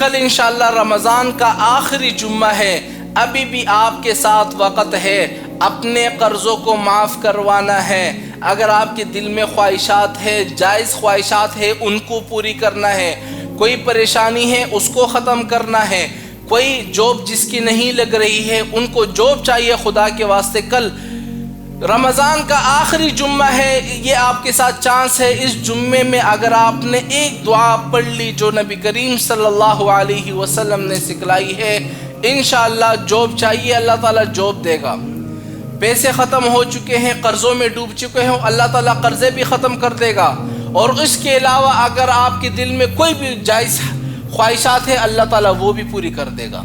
کل انشاءاللہ رمضان کا آخری جمعہ ہے، ابھی بھی آپ کے ساتھ وقت ہے، اپنے قرضوں کو معاف کروانا ہے۔ اگر آپ کے دل میں خواہشات ہے، جائز خواہشات ہے، ان کو پوری کرنا ہے۔ کوئی پریشانی ہے اس کو ختم کرنا ہے۔ کوئی جاب جس کی نہیں لگ رہی ہے ان کو جاب چاہیے خدا کے واسطے۔ کل رمضان کا آخری جمعہ ہے، یہ آپ کے ساتھ چانس ہے۔ اس جمعے میں اگر آپ نے ایک دعا پڑھ لی جو نبی کریم صلی اللہ علیہ وسلم نے سکھلائی ہے، انشاءاللہ جاب چاہیے، اللہ تعالیٰ جاب دے گا۔ پیسے ختم ہو چکے ہیں، قرضوں میں ڈوب چکے ہیں، اللہ تعالیٰ قرضے بھی ختم کر دے گا۔ اور اس کے علاوہ اگر آپ کے دل میں کوئی بھی جائز خواہشات ہے، اللہ تعالیٰ وہ بھی پوری کر دے گا۔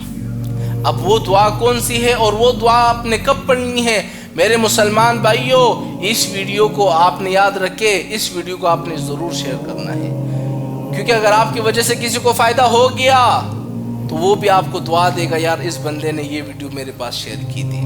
اب وہ دعا کون سی ہے اور وہ دعا آپ نے کب پڑھنی ہے؟ میرے مسلمان بھائیوں، اس ویڈیو کو آپ نے یاد رکھے، اس ویڈیو کو آپ نے ضرور شیئر کرنا ہے، کیونکہ اگر آپ کی وجہ سے کسی کو فائدہ ہو گیا تو وہ بھی آپ کو دعا دے گا، یار اس بندے نے یہ ویڈیو میرے پاس شیئر کی تھی۔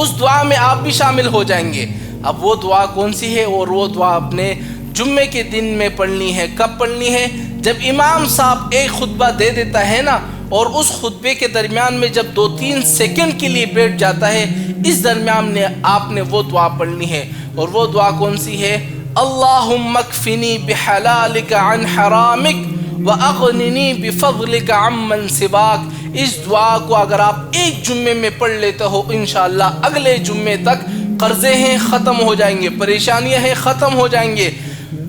اس دعا میں آپ بھی شامل ہو جائیں گے۔ اب وہ دعا کون سی ہے؟ اور وہ دعا اپنے جمعے کے دن میں پڑھنی ہے۔ کب پڑھنی ہے؟ جب امام صاحب ایک خطبہ دے دیتا ہے نا، اور اس خطبے کے درمیان میں جب 2-3 سیکنڈ کے لیے بیٹھ جاتا ہے، اس درمیان میں آپ نے وہ دعا پڑھنی ہے۔ اور وہ دعا کون سی ہے؟ اللہم اکفنی بحلالک عن حرامک واغننی بفضلک عمن سواک۔ اس دعا کو اگر آپ ایک جمعے میں پڑھ لیتے ہو، انشاءاللہ اگلے جمعے تک قرضے ہیں ختم ہو جائیں گے، پریشانیاں ہیں ختم ہو جائیں گے،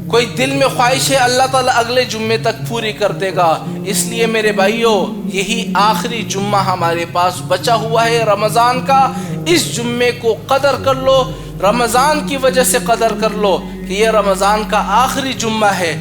کوئی دل میں خواہش ہے اللہ تعالیٰ اگلے جمعے تک پوری کر دے گا۔ اس لیے میرے بھائیوں، یہی آخری جمعہ ہمارے پاس بچا ہوا ہے رمضان کا۔ اس جمعے کو قدر کر لو، رمضان کی وجہ سے قدر کر لو کہ یہ رمضان کا آخری جمعہ ہے۔